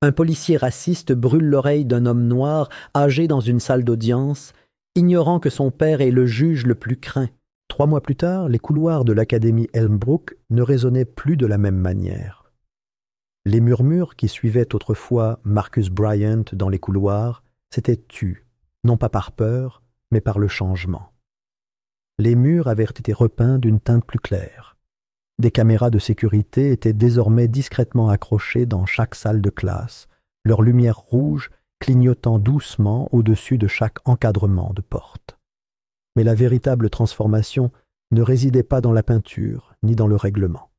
Un policier raciste brûle l'oreille d'un homme noir âgé dans une salle d'audience, ignorant que son père est le juge le plus craint. 3 mois plus tard, les couloirs de l'Académie Elmbrook ne résonnaient plus de la même manière. Les murmures qui suivaient autrefois Marcus Bryant dans les couloirs s'étaient tus, non pas par peur, mais par le changement. Les murs avaient été repeints d'une teinte plus claire. Des caméras de sécurité étaient désormais discrètement accrochées dans chaque salle de classe, leur lumière rouge clignotant doucement au-dessus de chaque encadrement de porte. Mais la véritable transformation ne résidait pas dans la peinture, ni dans le règlement.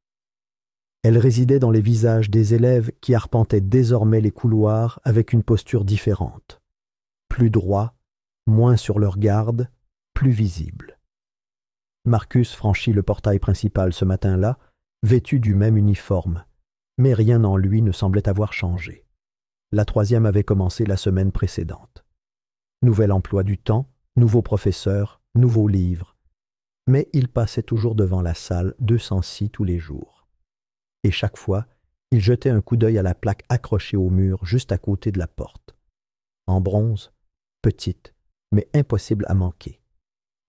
Elle résidait dans les visages des élèves qui arpentaient désormais les couloirs avec une posture différente. Plus droit, moins sur leur garde, plus visible. Marcus franchit le portail principal ce matin-là, vêtu du même uniforme, mais rien en lui ne semblait avoir changé. La 3e avait commencé la semaine précédente. Nouvel emploi du temps, nouveau professeur, nouveaux livres. Mais il passait toujours devant la salle 206 tous les jours. Et chaque fois, il jetait un coup d'œil à la plaque accrochée au mur juste à côté de la porte. En bronze, petite, mais impossible à manquer.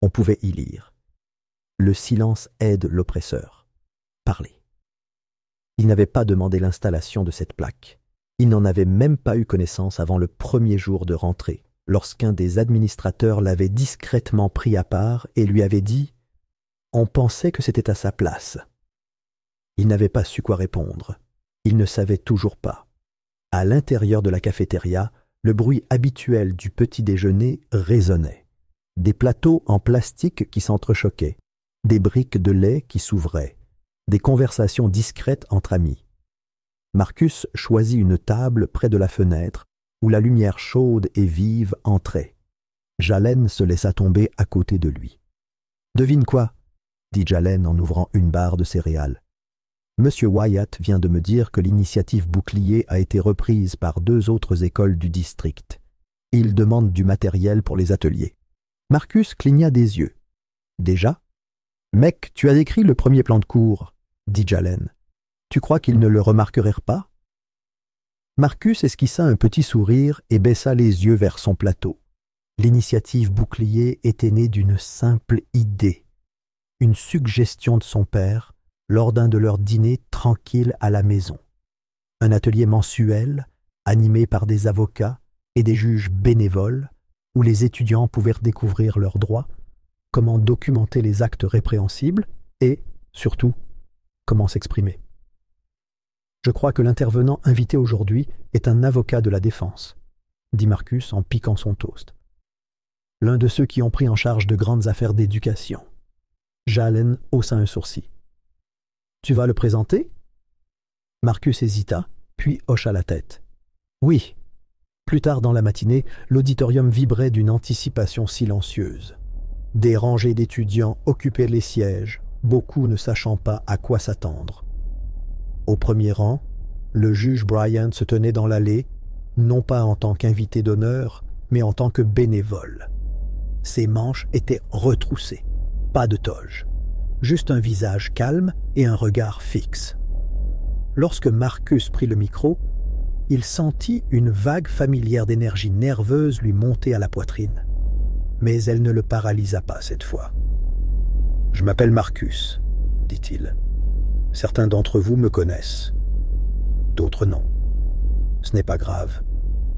On pouvait y lire. Le silence aide l'oppresseur. Parlez. Il n'avait pas demandé l'installation de cette plaque. Il n'en avait même pas eu connaissance avant le premier jour de rentrée, lorsqu'un des administrateurs l'avait discrètement pris à part et lui avait dit « On pensait que c'était à sa place ». Il n'avait pas su quoi répondre. Il ne savait toujours pas. À l'intérieur de la cafétéria, le bruit habituel du petit déjeuner résonnait. Des plateaux en plastique qui s'entrechoquaient, des briques de lait qui s'ouvraient, des conversations discrètes entre amis. Marcus choisit une table près de la fenêtre où la lumière chaude et vive entrait. Jalen se laissa tomber à côté de lui. « Devine quoi ?» dit Jalen en ouvrant une barre de céréales. « Monsieur Wyatt vient de me dire que l'initiative Bouclier a été reprise par 2 autres écoles du district. Il demande du matériel pour les ateliers. » Marcus cligna des yeux. « Déjà ? Mec, tu as écrit le premier plan de cours, » dit Jalen. « Tu crois qu'ils ne le remarqueraient pas ?» Marcus esquissa un petit sourire et baissa les yeux vers son plateau. L'initiative Bouclier était née d'une simple idée, une suggestion de son père lors d'un de leurs dîners tranquilles à la maison. Un atelier mensuel, animé par des avocats et des juges bénévoles, où les étudiants pouvaient découvrir leurs droits, comment documenter les actes répréhensibles et, surtout, comment s'exprimer. « Je crois que l'intervenant invité aujourd'hui est un avocat de la défense, » dit Marcus en piquant son toast. « L'un de ceux qui ont pris en charge de grandes affaires d'éducation. » Jalen haussa un sourcil. « Tu vas le présenter ?» Marcus hésita, puis hocha la tête. « Oui. » Plus tard dans la matinée, l'auditorium vibrait d'une anticipation silencieuse. Des rangées d'étudiants occupaient les sièges, beaucoup ne sachant pas à quoi s'attendre. Au premier rang, le juge Bryant se tenait dans l'allée, non pas en tant qu'invité d'honneur, mais en tant que bénévole. Ses manches étaient retroussées, pas de toge, juste un visage calme et un regard fixe. Lorsque Marcus prit le micro, il sentit une vague familière d'énergie nerveuse lui monter à la poitrine. Mais elle ne le paralysa pas cette fois. « Je m'appelle Marcus, » dit-il. « Certains d'entre vous me connaissent, d'autres non. Ce n'est pas grave.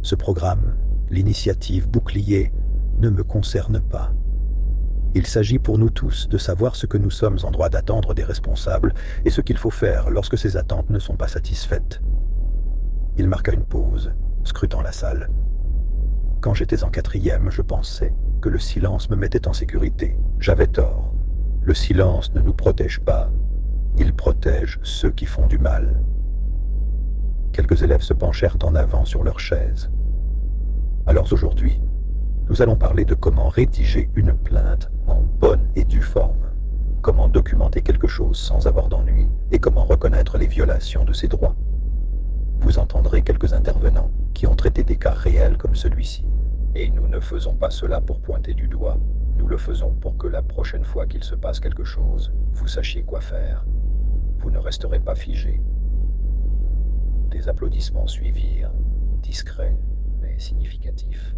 Ce programme, l'initiative Bouclier, ne me concerne pas. Il s'agit pour nous tous de savoir ce que nous sommes en droit d'attendre des responsables et ce qu'il faut faire lorsque ces attentes ne sont pas satisfaites. » Il marqua une pause, scrutant la salle. « Quand j'étais en 4e, je pensais que le silence me mettait en sécurité. J'avais tort. Le silence ne nous protège pas. Il protège ceux qui font du mal. » Quelques élèves se penchèrent en avant sur leurs chaises. « Alors aujourd'hui, nous allons parler de comment rédiger une plainte en bonne et due forme, comment documenter quelque chose sans avoir d'ennui et comment reconnaître les violations de ses droits. Vous entendrez quelques intervenants qui ont traité des cas réels comme celui-ci. Et nous ne faisons pas cela pour pointer du doigt. Nous le faisons pour que la prochaine fois qu'il se passe quelque chose, vous sachiez quoi faire. Vous ne resterez pas figé. Des applaudissements suivirent, discrets mais significatifs.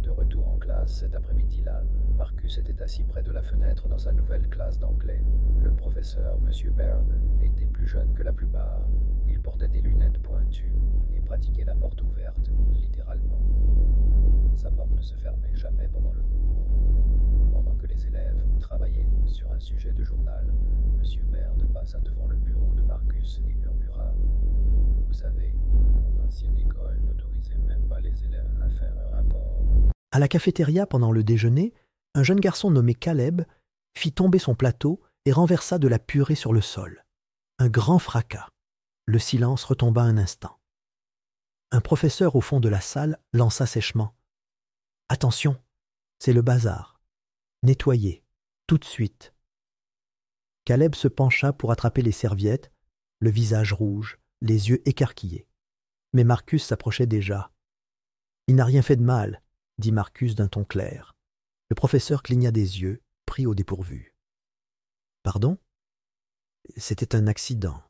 De retour en classe cet après-midi-là, Marcus était assis près de la fenêtre dans sa nouvelle classe d'anglais. Le professeur, M. Baird, était plus jeune que la plupart. Il portait des lunettes pointues et pratiquait la porte ouverte, littéralement. Sa porte ne se fermait jamais pendant le cours. Pendant que les élèves travaillaient sur un sujet de journal, M. Baird passa devant le bureau de Marcus et murmura « Vous savez, mon ancienne école n'autorisait même pas les élèves à faire un rapport. » À la cafétéria, pendant le déjeuner, un jeune garçon nommé Caleb fit tomber son plateau et renversa de la purée sur le sol. Un grand fracas. Le silence retomba un instant. Un professeur au fond de la salle lança sèchement. « Attention, c'est le bazar. Nettoyez, tout de suite. » Caleb se pencha pour attraper les serviettes, le visage rouge, les yeux écarquillés. Mais Marcus s'approchait déjà. « Il n'a rien fait de mal, » dit Marcus d'un ton clair. Le professeur cligna des yeux, pris au dépourvu. « Pardon ? C'était un accident.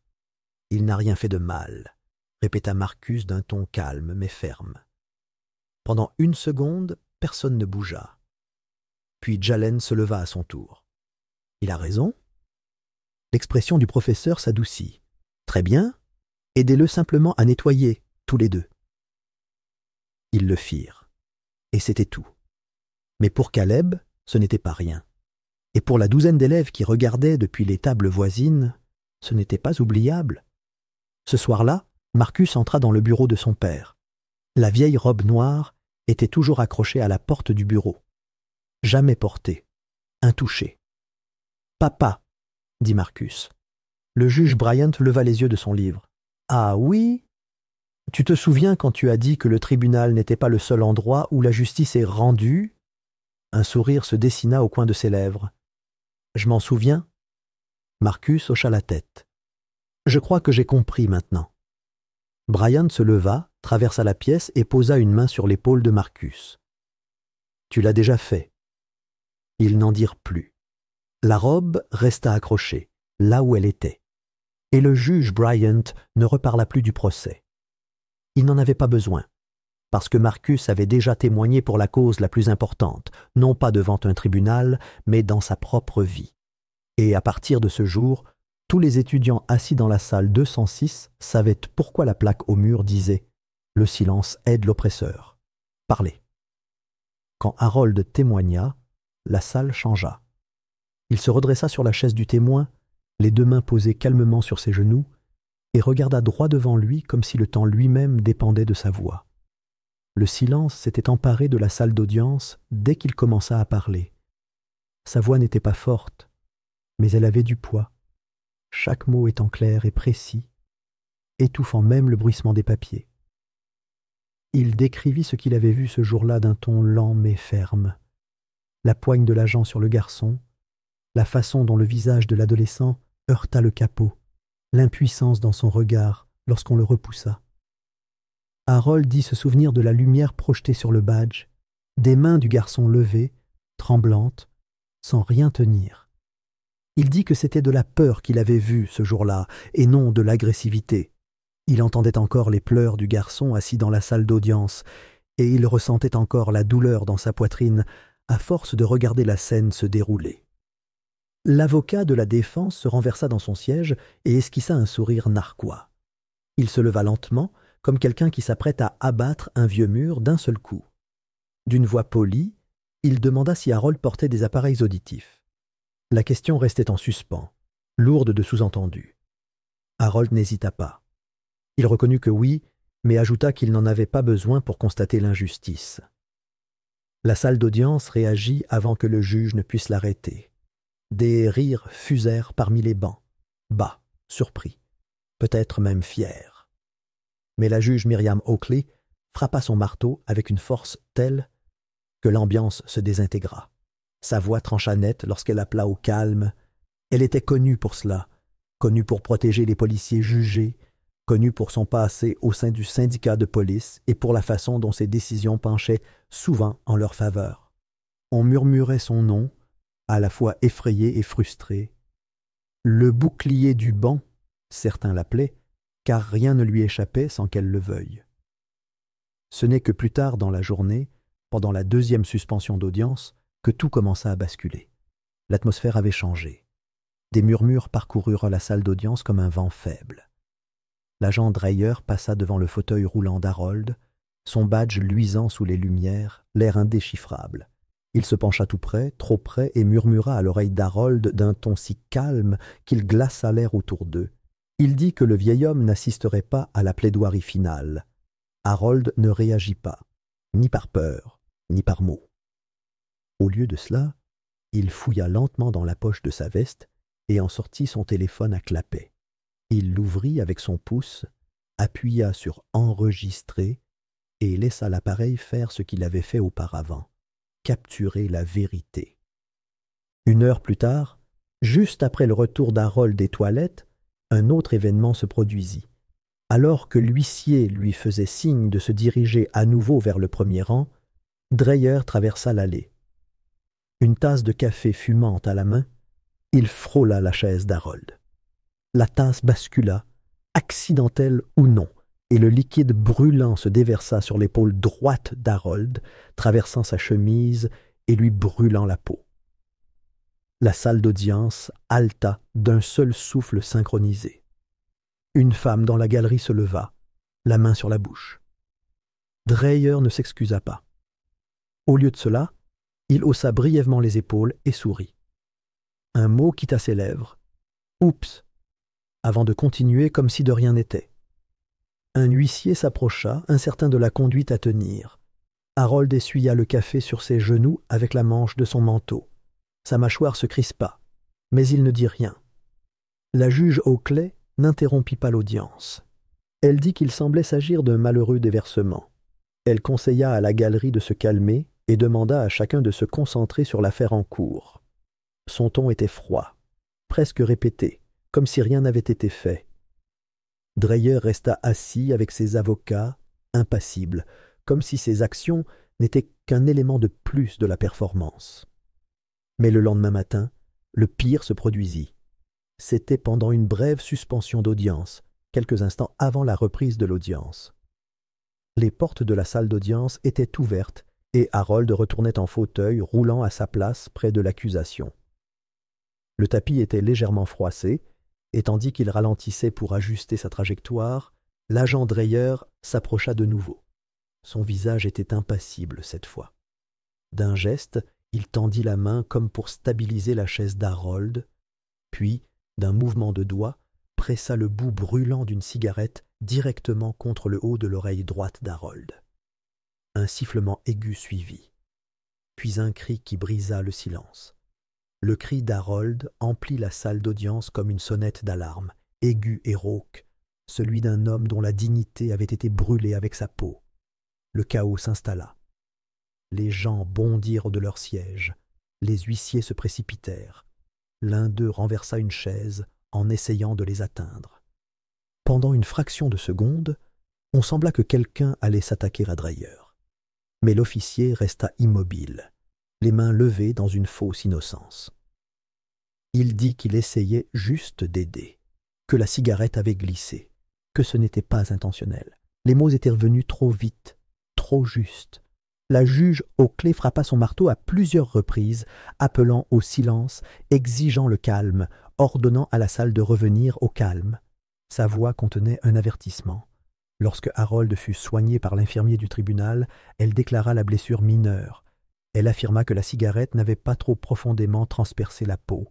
Il n'a rien fait de mal, » répéta Marcus d'un ton calme mais ferme. Pendant une seconde, personne ne bougea. Puis Jalen se leva à son tour. « Il a raison ?» L'expression du professeur s'adoucit. « Très bien, aidez-le simplement à nettoyer, tous les deux. » Ils le firent. Et c'était tout. Mais pour Caleb, ce n'était pas rien. Et pour la douzaine d'élèves qui regardaient depuis les tables voisines, ce n'était pas oubliable. Ce soir-là, Marcus entra dans le bureau de son père. La vieille robe noire était toujours accrochée à la porte du bureau. Jamais portée, intouchée. « Papa !» dit Marcus. Le juge Bryant leva les yeux de son livre. « Ah oui ? Tu te souviens quand tu as dit que le tribunal n'était pas le seul endroit où la justice est rendue ?» Un sourire se dessina au coin de ses lèvres. « Je m'en souviens ?» Marcus hocha la tête. « Je crois que j'ai compris maintenant. » Bryant se leva, traversa la pièce et posa une main sur l'épaule de Marcus. « Tu l'as déjà fait. » Ils n'en dirent plus. La robe resta accrochée, là où elle était. Et le juge Bryant ne reparla plus du procès. Il n'en avait pas besoin, parce que Marcus avait déjà témoigné pour la cause la plus importante, non pas devant un tribunal, mais dans sa propre vie. Et à partir de ce jour, tous les étudiants assis dans la salle 206 savaient pourquoi la plaque au mur disait « Le silence aide l'oppresseur. Parlez ». Quand Harold témoigna, la salle changea. Il se redressa sur la chaise du témoin, les deux mains posées calmement sur ses genoux, et regarda droit devant lui comme si le temps lui-même dépendait de sa voix. Le silence s'était emparé de la salle d'audience dès qu'il commença à parler. Sa voix n'était pas forte, mais elle avait du poids, chaque mot étant clair et précis, étouffant même le bruissement des papiers. Il décrivit ce qu'il avait vu ce jour-là d'un ton lent mais ferme. La poigne de l'agent sur le garçon, la façon dont le visage de l'adolescent heurta le capot, l'impuissance dans son regard lorsqu'on le repoussa. Harold dit se souvenir de la lumière projetée sur le badge, des mains du garçon levées, tremblantes, sans rien tenir. Il dit que c'était de la peur qu'il avait vue ce jour-là, et non de l'agressivité. Il entendait encore les pleurs du garçon assis dans la salle d'audience, et il ressentait encore la douleur dans sa poitrine à force de regarder la scène se dérouler. L'avocat de la défense se renversa dans son siège et esquissa un sourire narquois. Il se leva lentement, comme quelqu'un qui s'apprête à abattre un vieux mur d'un seul coup. D'une voix polie, il demanda si Harold portait des appareils auditifs. La question restait en suspens, lourde de sous-entendus. Harold n'hésita pas. Il reconnut que oui, mais ajouta qu'il n'en avait pas besoin pour constater l'injustice. La salle d'audience réagit avant que le juge ne puisse l'arrêter. Des rires fusèrent parmi les bancs, bas, surpris, peut-être même fiers. Mais la juge Miriam Oakley frappa son marteau avec une force telle que l'ambiance se désintégra. Sa voix trancha net lorsqu'elle appela au calme. Elle était connue pour cela, connue pour protéger les policiers jugés, connue pour son passé au sein du syndicat de police et pour la façon dont ses décisions penchaient souvent en leur faveur. On murmurait son nom, à la fois effrayé et frustré. Le bouclier du banc, certains l'appelaient, car rien ne lui échappait sans qu'elle le veuille. Ce n'est que plus tard dans la journée, pendant la deuxième suspension d'audience, que tout commença à basculer. L'atmosphère avait changé. Des murmures parcoururent la salle d'audience comme un vent faible. L'agent Dreyer passa devant le fauteuil roulant d'Harold, son badge luisant sous les lumières, l'air indéchiffrable. Il se pencha tout près, trop près, et murmura à l'oreille d'Harold d'un ton si calme qu'il glaça l'air autour d'eux. Il dit que le vieil homme n'assisterait pas à la plaidoirie finale. Harold ne réagit pas, ni par peur, ni par mot. Au lieu de cela, il fouilla lentement dans la poche de sa veste et en sortit son téléphone à clapet. Il l'ouvrit avec son pouce, appuya sur « Enregistrer » et laissa l'appareil faire ce qu'il avait fait auparavant, capturer la vérité. 1 heure plus tard, juste après le retour d'Harold des toilettes, un autre événement se produisit. Alors que l'huissier lui faisait signe de se diriger à nouveau vers le premier rang, Dreyer traversa l'allée. Une tasse de café fumante à la main, il frôla la chaise d'Harold. La tasse bascula, accidentelle ou non, et le liquide brûlant se déversa sur l'épaule droite d'Harold, traversant sa chemise et lui brûlant la peau. La salle d'audience haleta d'un seul souffle synchronisé. Une femme dans la galerie se leva, la main sur la bouche. Dreyer ne s'excusa pas. Au lieu de cela, il haussa brièvement les épaules et sourit. Un mot quitta ses lèvres. « Oups !» avant de continuer comme si de rien n'était. Un huissier s'approcha, incertain de la conduite à tenir. Harold essuya le café sur ses genoux avec la manche de son manteau. Sa mâchoire se crispa, mais il ne dit rien. La juge Oakley n'interrompit pas l'audience. Elle dit qu'il semblait s'agir d'un malheureux déversement. Elle conseilla à la galerie de se calmer et demanda à chacun de se concentrer sur l'affaire en cours. Son ton était froid, presque répété, comme si rien n'avait été fait. Dreyer resta assis avec ses avocats, impassible, comme si ses actions n'étaient qu'un élément de plus de la performance. Mais le lendemain matin, le pire se produisit. C'était pendant une brève suspension d'audience, quelques instants avant la reprise de l'audience. Les portes de la salle d'audience étaient ouvertes et Harold retournait en fauteuil, roulant à sa place près de l'accusation. Le tapis était légèrement froissé, et tandis qu'il ralentissait pour ajuster sa trajectoire, l'agent Dreyer s'approcha de nouveau. Son visage était impassible cette fois. D'un geste, il tendit la main comme pour stabiliser la chaise d'Harold, puis, d'un mouvement de doigt, pressa le bout brûlant d'une cigarette directement contre le haut de l'oreille droite d'Harold. Un sifflement aigu suivit, puis un cri qui brisa le silence. Le cri d'Harold emplit la salle d'audience comme une sonnette d'alarme, aiguë et rauque, celui d'un homme dont la dignité avait été brûlée avec sa peau. Le chaos s'installa. Les gens bondirent de leurs sièges, les huissiers se précipitèrent. L'un d'eux renversa une chaise en essayant de les atteindre. Pendant une fraction de seconde, on sembla que quelqu'un allait s'attaquer à Dreyer. Mais l'officier resta immobile, les mains levées dans une fausse innocence. Il dit qu'il essayait juste d'aider, que la cigarette avait glissé, que ce n'était pas intentionnel. Les mots étaient revenus trop vite, trop justes. La juge Oakley frappa son marteau à plusieurs reprises, appelant au silence, exigeant le calme, ordonnant à la salle de revenir au calme. Sa voix contenait un avertissement. Lorsque Harold fut soigné par l'infirmier du tribunal, elle déclara la blessure mineure. Elle affirma que la cigarette n'avait pas trop profondément transpercé la peau.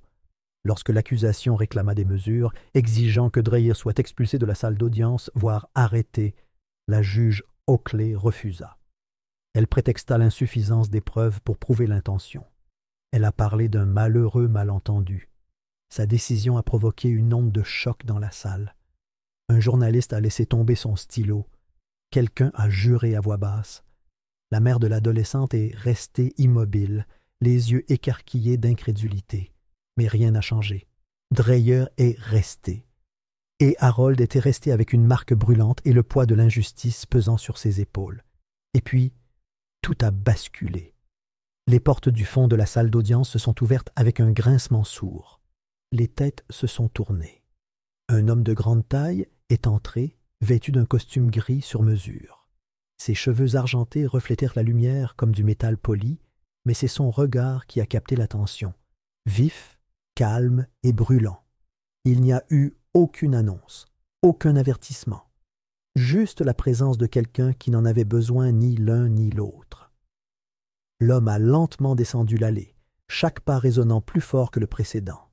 Lorsque l'accusation réclama des mesures, exigeant que Dreyer soit expulsé de la salle d'audience, voire arrêté, la juge Oakley refusa. Elle prétexta l'insuffisance des preuves pour prouver l'intention. Elle a parlé d'un malheureux malentendu. Sa décision a provoqué une onde de choc dans la salle. Un journaliste a laissé tomber son stylo. Quelqu'un a juré à voix basse. La mère de l'adolescente est restée immobile, les yeux écarquillés d'incrédulité. Mais rien n'a changé. Dreyer est resté. Et Harold était resté avec une marque brûlante et le poids de l'injustice pesant sur ses épaules. Et puis, tout a basculé. Les portes du fond de la salle d'audience se sont ouvertes avec un grincement sourd. Les têtes se sont tournées. Un homme de grande taille est entré, vêtu d'un costume gris sur mesure. Ses cheveux argentés reflétèrent la lumière comme du métal poli, mais c'est son regard qui a capté l'attention, vif, calme et brûlant. Il n'y a eu aucune annonce, aucun avertissement, juste la présence de quelqu'un qui n'en avait besoin ni l'un ni l'autre. L'homme a lentement descendu l'allée, chaque pas résonnant plus fort que le précédent.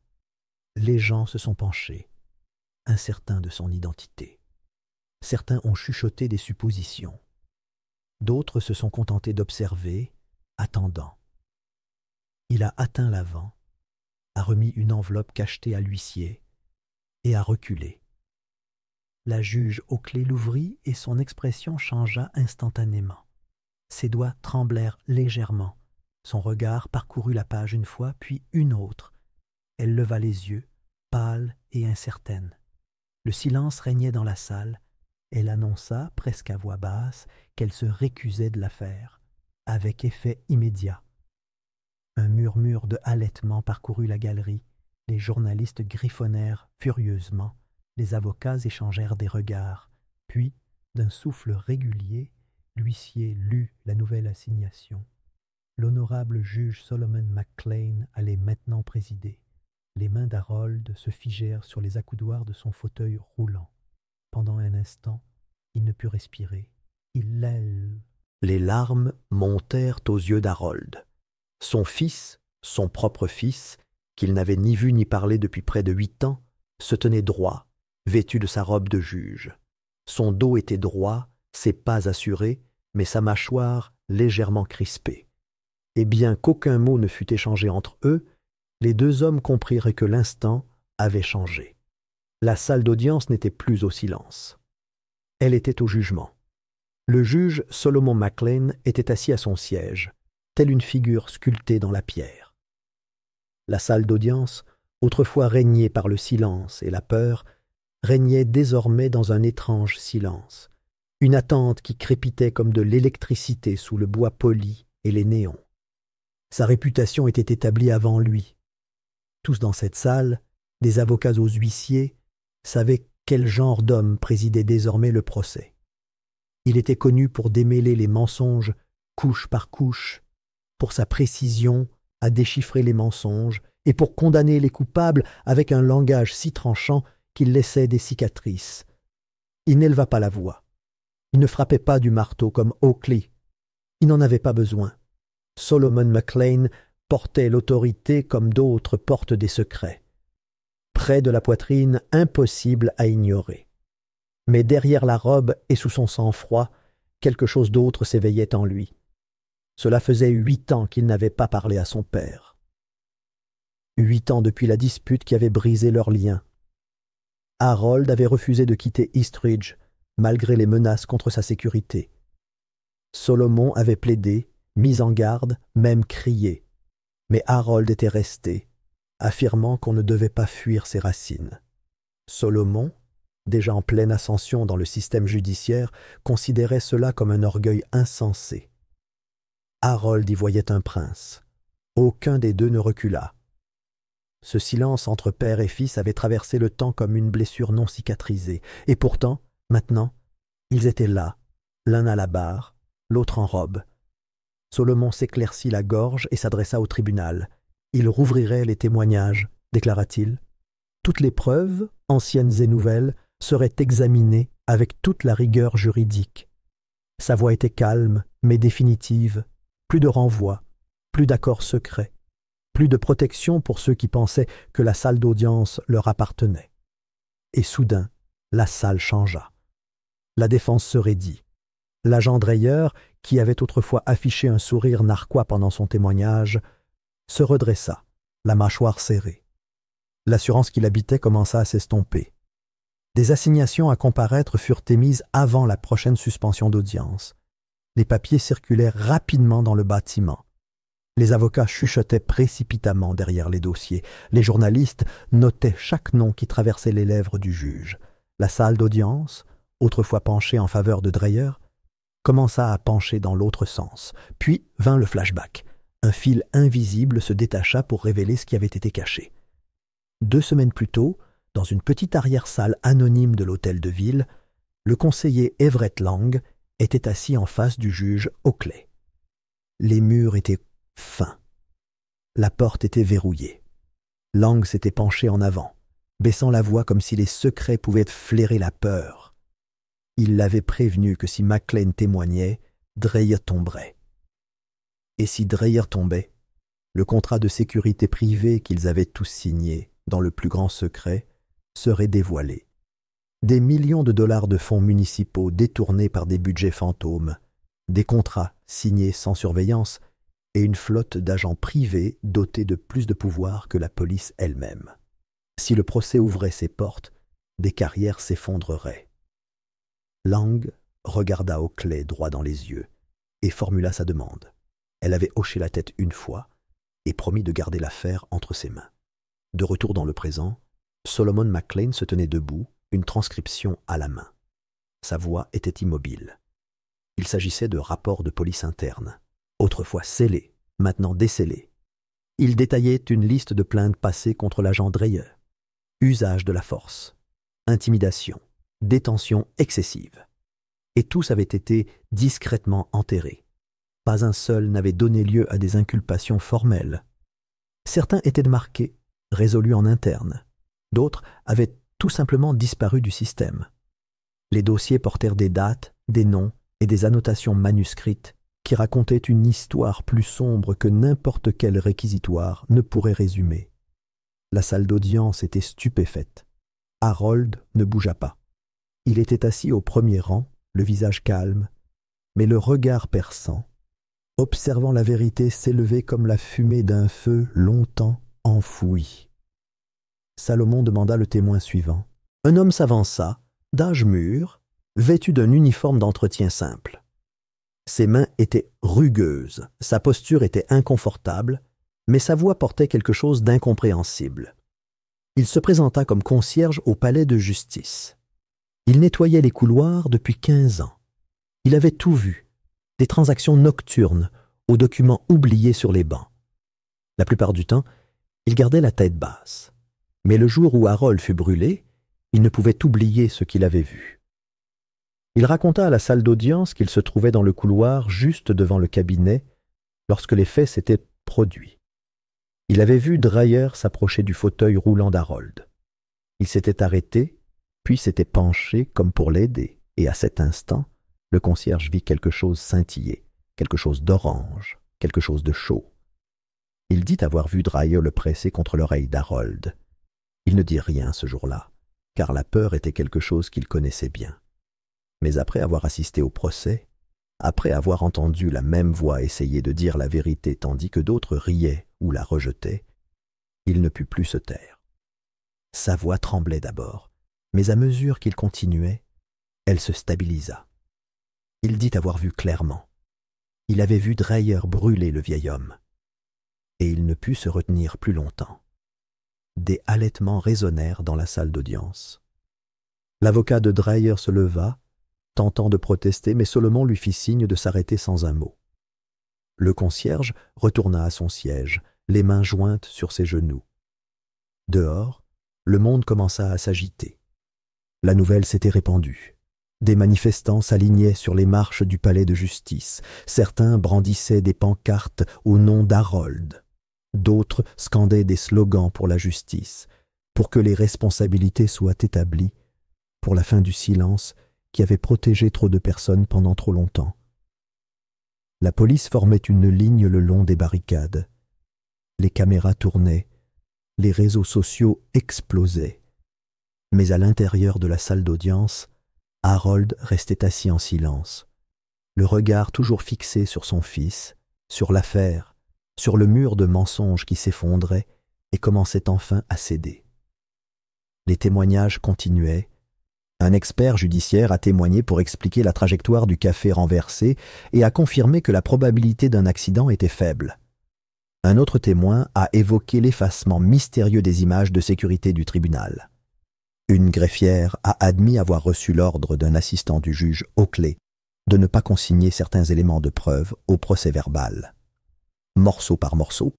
Les gens se sont penchés, incertains de son identité. Certains ont chuchoté des suppositions. D'autres se sont contentés d'observer, attendant. Il a atteint l'avant, a remis une enveloppe cachetée à l'huissier et a reculé. La juge aux clés l'ouvrit et son expression changea instantanément. Ses doigts tremblèrent légèrement. Son regard parcourut la page une fois, puis une autre. Elle leva les yeux, pâle et incertaine. Le silence régnait dans la salle. Elle annonça, presque à voix basse, qu'elle se récusait de l'affaire, avec effet immédiat. Un murmure de halètement parcourut la galerie. Les journalistes griffonnèrent furieusement. Les avocats échangèrent des regards. Puis, d'un souffle régulier, l'huissier lut la nouvelle assignation. L'honorable juge Solomon McClain allait maintenant présider. Les mains d'Harold se figèrent sur les accoudoirs de son fauteuil roulant. Pendant un instant, il ne put respirer. Les larmes montèrent aux yeux d'Harold. Son fils, son propre fils, qu'il n'avait ni vu ni parlé depuis près de 8 ans, se tenait droit, vêtu de sa robe de juge. Son dos était droit, ses pas assurés, mais sa mâchoire légèrement crispée. Et bien qu'aucun mot ne fût échangé entre eux, les deux hommes comprirent que l'instant avait changé. La salle d'audience n'était plus au silence. Elle était au jugement. Le juge Solomon McClain était assis à son siège, telle une figure sculptée dans la pierre. La salle d'audience, autrefois régnée par le silence et la peur, régnait désormais dans un étrange silence, une attente qui crépitait comme de l'électricité sous le bois poli et les néons. Sa réputation était établie avant lui. Tous dans cette salle, des avocats aux huissiers, savaient quel genre d'homme présidait désormais le procès. Il était connu pour démêler les mensonges couche par couche, pour sa précision à déchiffrer les mensonges et pour condamner les coupables avec un langage si tranchant qu'il laissait des cicatrices. Il n'éleva pas la voix. Il ne frappait pas du marteau comme Oakley. Il n'en avait pas besoin. Solomon McClain portait l'autorité comme d'autres portent des secrets. Près de la poitrine, impossible à ignorer. Mais derrière la robe et sous son sang-froid, quelque chose d'autre s'éveillait en lui. Cela faisait 8 ans qu'il n'avait pas parlé à son père. 8 ans depuis la dispute qui avait brisé leur lien. Harold avait refusé de quitter Eastridge, malgré les menaces contre sa sécurité. Solomon avait plaidé, mis en garde, même crié. Mais Harold était resté, affirmant qu'on ne devait pas fuir ses racines. Solomon, déjà en pleine ascension dans le système judiciaire, considérait cela comme un orgueil insensé. Harold y voyait un prince. Aucun des deux ne recula. Ce silence entre père et fils avait traversé le temps comme une blessure non cicatrisée, et pourtant, maintenant, ils étaient là, l'un à la barre, l'autre en robe. Solomon s'éclaircit la gorge et s'adressa au tribunal. Il rouvrirait les témoignages, déclara-t-il. Toutes les preuves, anciennes et nouvelles, seraient examinées avec toute la rigueur juridique. Sa voix était calme, mais définitive. Plus de renvoi, plus d'accords secrets, plus de protection pour ceux qui pensaient que la salle d'audience leur appartenait. Et soudain, la salle changea. La défense se raidit. L'agent Dreyer, qui avait autrefois affiché un sourire narquois pendant son témoignage, se redressa, la mâchoire serrée. L'assurance qui l'habitait commença à s'estomper. Des assignations à comparaître furent émises avant la prochaine suspension d'audience. Les papiers circulèrent rapidement dans le bâtiment. Les avocats chuchotaient précipitamment derrière les dossiers. Les journalistes notaient chaque nom qui traversait les lèvres du juge. La salle d'audience, autrefois penchée en faveur de Dreyer, commença à pencher dans l'autre sens. Puis vint le flashback. Un fil invisible se détacha pour révéler ce qui avait été caché. 2 semaines plus tôt, dans une petite arrière-salle anonyme de l'hôtel de ville, le conseiller Everett Lang était assis en face du juge Oakley. Les murs étaient fins. La porte était verrouillée. Lang s'était penché en avant, baissant la voix comme si les secrets pouvaient flairer la peur. Il l'avait prévenu que si McLean témoignait, Dreyer tomberait. Et si Dreyer tombait, le contrat de sécurité privée qu'ils avaient tous signé, dans le plus grand secret, serait dévoilé. Des millions de dollars de fonds municipaux détournés par des budgets fantômes, des contrats signés sans surveillance et une flotte d'agents privés dotés de plus de pouvoir que la police elle-même. Si le procès ouvrait ses portes, des carrières s'effondreraient. Lang regarda Oakley droit dans les yeux et formula sa demande. Elle avait hoché la tête une fois et promis de garder l'affaire entre ses mains. De retour dans le présent, Solomon McLean se tenait debout, une transcription à la main. Sa voix était immobile. Il s'agissait de rapports de police interne, autrefois scellés, maintenant décellés. Il détaillait une liste de plaintes passées contre l'agent Dreyer. Usage de la force, intimidation, détention excessive. Et tous avaient été discrètement enterrés. Pas un seul n'avait donné lieu à des inculpations formelles. Certains étaient marqués, résolus en interne. D'autres avaient tout simplement disparu du système. Les dossiers portèrent des dates, des noms et des annotations manuscrites qui racontaient une histoire plus sombre que n'importe quel réquisitoire ne pourrait résumer. La salle d'audience était stupéfaite. Harold ne bougea pas. Il était assis au premier rang, le visage calme, mais le regard perçant, observant la vérité s'élever comme la fumée d'un feu longtemps enfoui. Salomon demanda le témoin suivant. Un homme s'avança, d'âge mûr, vêtu d'un uniforme d'entretien simple. Ses mains étaient rugueuses, sa posture était inconfortable, mais sa voix portait quelque chose d'incompréhensible. Il se présenta comme concierge au palais de justice. Il nettoyait les couloirs depuis 15 ans. Il avait tout vu, des transactions nocturnes aux documents oubliés sur les bancs. La plupart du temps, il gardait la tête basse. Mais le jour où Harold fut brûlé, il ne pouvait oublier ce qu'il avait vu. Il raconta à la salle d'audience qu'il se trouvait dans le couloir juste devant le cabinet lorsque les faits s'étaient produits. Il avait vu Dreyer s'approcher du fauteuil roulant d'Harold. Il s'était arrêté, puis s'était penché comme pour l'aider, et à cet instant, le concierge vit quelque chose scintiller, quelque chose d'orange, quelque chose de chaud. Il dit avoir vu Dreyer le presser contre l'oreille d'Harold. Il ne dit rien ce jour-là, car la peur était quelque chose qu'il connaissait bien. Mais après avoir assisté au procès, après avoir entendu la même voix essayer de dire la vérité tandis que d'autres riaient ou la rejetaient, il ne put plus se taire. Sa voix tremblait d'abord, mais à mesure qu'il continuait, elle se stabilisa. Il dit avoir vu clairement. Il avait vu Dreyer brûler le vieil homme. Et il ne put se retenir plus longtemps. Des halètements résonnèrent dans la salle d'audience. L'avocat de Dreyer se leva, tentant de protester, mais Solomon lui fit signe de s'arrêter sans un mot. Le concierge retourna à son siège, les mains jointes sur ses genoux. Dehors, le monde commença à s'agiter. La nouvelle s'était répandue. Des manifestants s'alignaient sur les marches du palais de justice. Certains brandissaient des pancartes au nom d'Harold. D'autres scandaient des slogans pour la justice, pour que les responsabilités soient établies, pour la fin du silence qui avait protégé trop de personnes pendant trop longtemps. La police formait une ligne le long des barricades. Les caméras tournaient, les réseaux sociaux explosaient. Mais à l'intérieur de la salle d'audience, Harold restait assis en silence, le regard toujours fixé sur son fils, sur l'affaire, sur le mur de mensonges qui s'effondrait et commençait enfin à céder. Les témoignages continuaient. Un expert judiciaire a témoigné pour expliquer la trajectoire du café renversé et a confirmé que la probabilité d'un accident était faible. Un autre témoin a évoqué l'effacement mystérieux des images de sécurité du tribunal. Une greffière a admis avoir reçu l'ordre d'un assistant du juge Oakley de ne pas consigner certains éléments de preuve au procès-verbal. Morceau par morceau,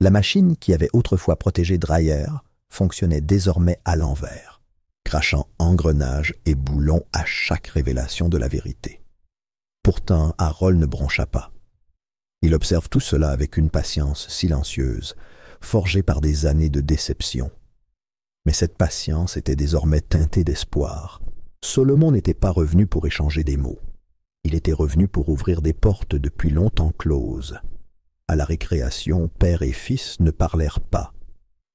la machine qui avait autrefois protégé Dreyer fonctionnait désormais à l'envers, crachant engrenages et boulons à chaque révélation de la vérité. Pourtant, Harold ne broncha pas. Il observe tout cela avec une patience silencieuse, forgée par des années de déception. Mais cette patience était désormais teintée d'espoir. Solomon n'était pas revenu pour échanger des mots. Il était revenu pour ouvrir des portes depuis longtemps closes. À la récréation, père et fils ne parlèrent pas.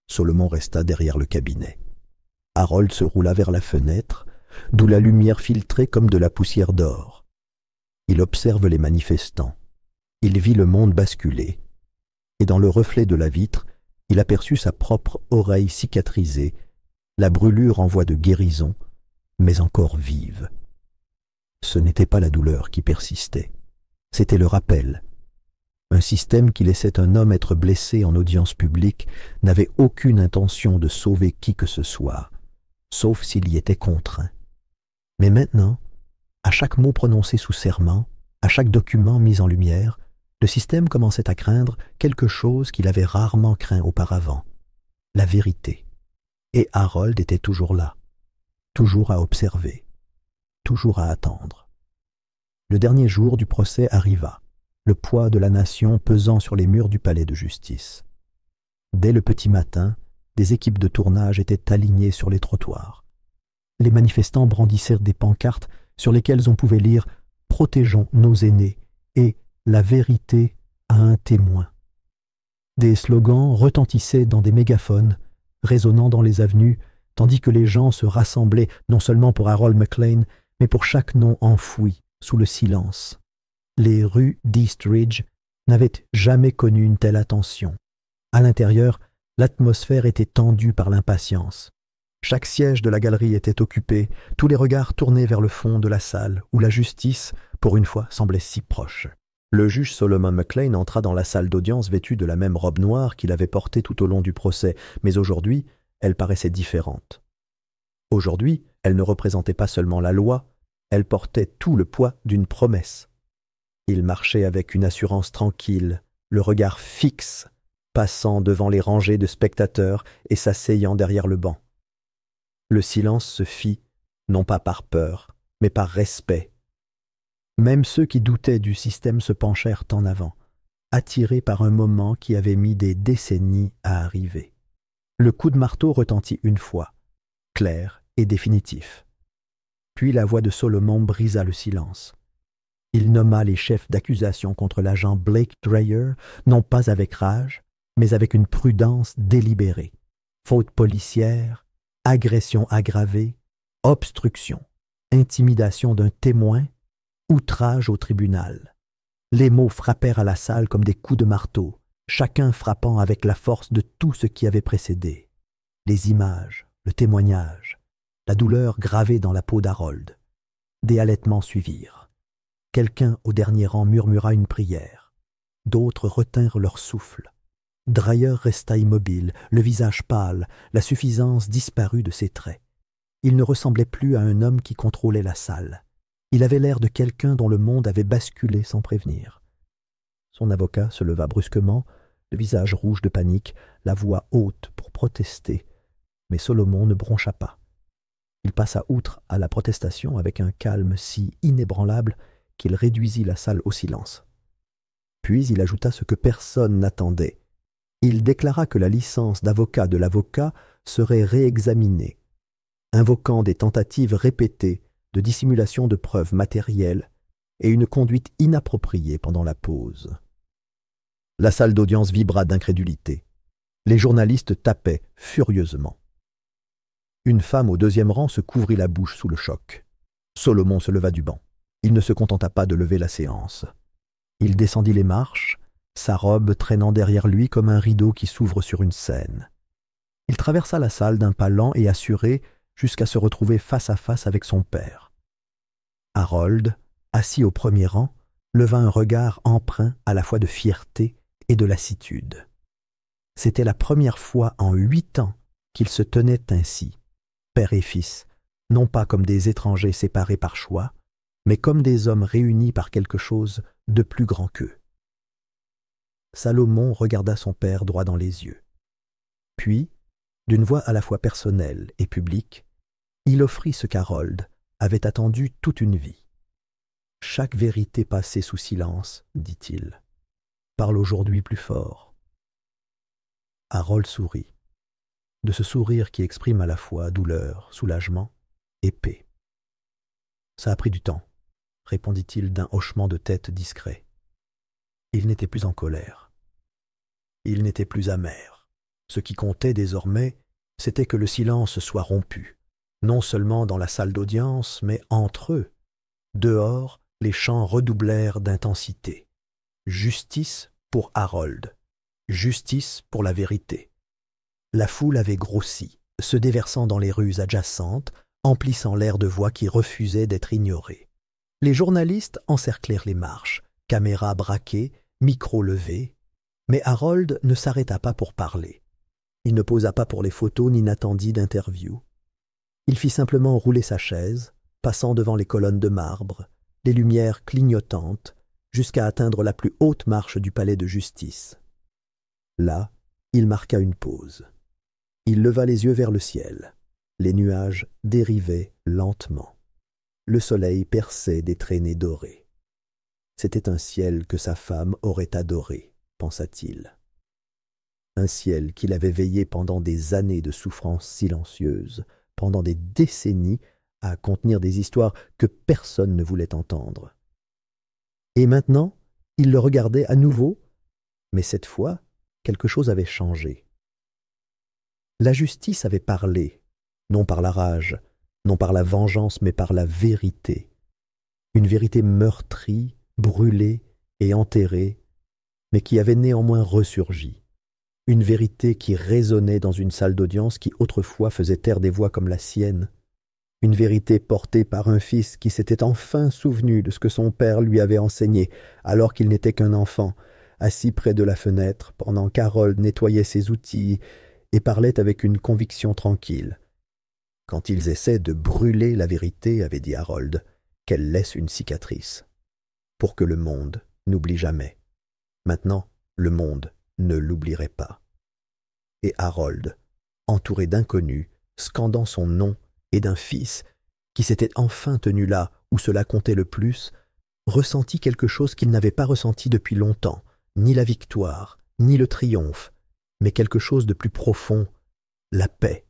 Solomon resta derrière le cabinet. Harold se roula vers la fenêtre, d'où la lumière filtrait comme de la poussière d'or. Il observe les manifestants. Il vit le monde basculer. Et dans le reflet de la vitre, il aperçut sa propre oreille cicatrisée, la brûlure en voie de guérison, mais encore vive. Ce n'était pas la douleur qui persistait, c'était le rappel. Un système qui laissait un homme être blessé en audience publique n'avait aucune intention de sauver qui que ce soit, sauf s'il y était contraint. Mais maintenant, à chaque mot prononcé sous serment, à chaque document mis en lumière, le système commençait à craindre quelque chose qu'il avait rarement craint auparavant, la vérité. Et Harold était toujours là, toujours à observer, toujours à attendre. Le dernier jour du procès arriva, le poids de la nation pesant sur les murs du palais de justice. Dès le petit matin, des équipes de tournage étaient alignées sur les trottoirs. Les manifestants brandissèrent des pancartes sur lesquelles on pouvait lire « Protégeons nos aînés » et « La vérité à un témoin ». Des slogans retentissaient dans des mégaphones, résonnant dans les avenues, tandis que les gens se rassemblaient non seulement pour Harold McLean, mais pour chaque nom enfoui sous le silence. Les rues d'Eastridge n'avaient jamais connu une telle attention. À l'intérieur, l'atmosphère était tendue par l'impatience. Chaque siège de la galerie était occupé, tous les regards tournés vers le fond de la salle, où la justice, pour une fois, semblait si proche. Le juge Solomon McLean entra dans la salle d'audience vêtu de la même robe noire qu'il avait portée tout au long du procès, mais aujourd'hui, elle paraissait différente. Aujourd'hui, elle ne représentait pas seulement la loi, elle portait tout le poids d'une promesse. Il marchait avec une assurance tranquille, le regard fixe, passant devant les rangées de spectateurs et s'asseyant derrière le banc. Le silence se fit, non pas par peur, mais par respect. Même ceux qui doutaient du système se penchèrent en avant, attirés par un moment qui avait mis des décennies à arriver. Le coup de marteau retentit une fois, clair et définitif. Puis la voix de Solomon brisa le silence. Il nomma les chefs d'accusation contre l'agent Blake Dreyer, non pas avec rage, mais avec une prudence délibérée. Faute policière, agression aggravée, obstruction, intimidation d'un témoin, outrage au tribunal. Les mots frappèrent à la salle comme des coups de marteau, chacun frappant avec la force de tout ce qui avait précédé. Les images, le témoignage, la douleur gravée dans la peau d'Harold. Des halètements suivirent. Quelqu'un au dernier rang murmura une prière. D'autres retinrent leur souffle. Dreyer resta immobile, le visage pâle, la suffisance disparue de ses traits. Il ne ressemblait plus à un homme qui contrôlait la salle. Il avait l'air de quelqu'un dont le monde avait basculé sans prévenir. Son avocat se leva brusquement, le visage rouge de panique, la voix haute pour protester, mais Solomon ne broncha pas. Il passa outre à la protestation avec un calme si inébranlable qu'il réduisit la salle au silence. Puis il ajouta ce que personne n'attendait. Il déclara que la licence d'avocat de l'avocat serait réexaminée, invoquant des tentatives répétées de dissimulation de preuves matérielles et une conduite inappropriée pendant la pause. La salle d'audience vibra d'incrédulité. Les journalistes tapaient furieusement. Une femme au deuxième rang se couvrit la bouche sous le choc. Solomon se leva du banc. Il ne se contenta pas de lever la séance. Il descendit les marches, sa robe traînant derrière lui comme un rideau qui s'ouvre sur une scène. Il traversa la salle d'un pas lent et assuré jusqu'à se retrouver face à face avec son père. Harold, assis au premier rang, leva un regard empreint à la fois de fierté et de lassitude. C'était la première fois en 8 ans qu'ils se tenaient ainsi, père et fils, non pas comme des étrangers séparés par choix, mais comme des hommes réunis par quelque chose de plus grand qu'eux. Salomon regarda son père droit dans les yeux. Puis, D'une voix à la fois personnelle et publique, il offrit ce qu'Harold avait attendu toute une vie. « Chaque vérité passée sous silence, dit-il, parle aujourd'hui plus fort. » Harold sourit, de ce sourire qui exprime à la fois douleur, soulagement et paix. « Ça a pris du temps, » répondit-il d'un hochement de tête discret. Il n'était plus en colère. Il n'était plus amer. Ce qui comptait désormais, c'était que le silence soit rompu, non seulement dans la salle d'audience, mais entre eux. Dehors, les chants redoublèrent d'intensité. Justice pour Harold, justice pour la vérité. La foule avait grossi, se déversant dans les rues adjacentes, emplissant l'air de voix qui refusait d'être ignorée. Les journalistes encerclèrent les marches, caméras braquées, micros levés, mais Harold ne s'arrêta pas pour parler. Il ne posa pas pour les photos ni n'attendit d'interview. Il fit simplement rouler sa chaise, passant devant les colonnes de marbre, les lumières clignotantes, jusqu'à atteindre la plus haute marche du palais de justice. Là, il marqua une pause. Il leva les yeux vers le ciel. Les nuages dérivaient lentement. Le soleil perçait des traînées dorées. C'était un ciel que sa femme aurait adoré, pensa-t-il. Un ciel qu'il avait veillé pendant des années de souffrances silencieuses, pendant des décennies, à contenir des histoires que personne ne voulait entendre. Et maintenant, il le regardait à nouveau, mais cette fois, quelque chose avait changé. La justice avait parlé, non par la rage, non par la vengeance, mais par la vérité. Une vérité meurtrie, brûlée et enterrée, mais qui avait néanmoins ressurgi. Une vérité qui résonnait dans une salle d'audience qui autrefois faisait taire des voix comme la sienne. Une vérité portée par un fils qui s'était enfin souvenu de ce que son père lui avait enseigné, alors qu'il n'était qu'un enfant, assis près de la fenêtre, pendant qu'Harold nettoyait ses outils et parlait avec une conviction tranquille. « Quand ils essaient de brûler la vérité, avait dit Harold, qu'elle laisse une cicatrice, pour que le monde n'oublie jamais. Maintenant, le monde ne l'oublierait pas. » Et Harold, entouré d'inconnus, scandant son nom et d'un fils qui s'était enfin tenu là où cela comptait le plus, ressentit quelque chose qu'il n'avait pas ressenti depuis longtemps, ni la victoire, ni le triomphe, mais quelque chose de plus profond, la paix.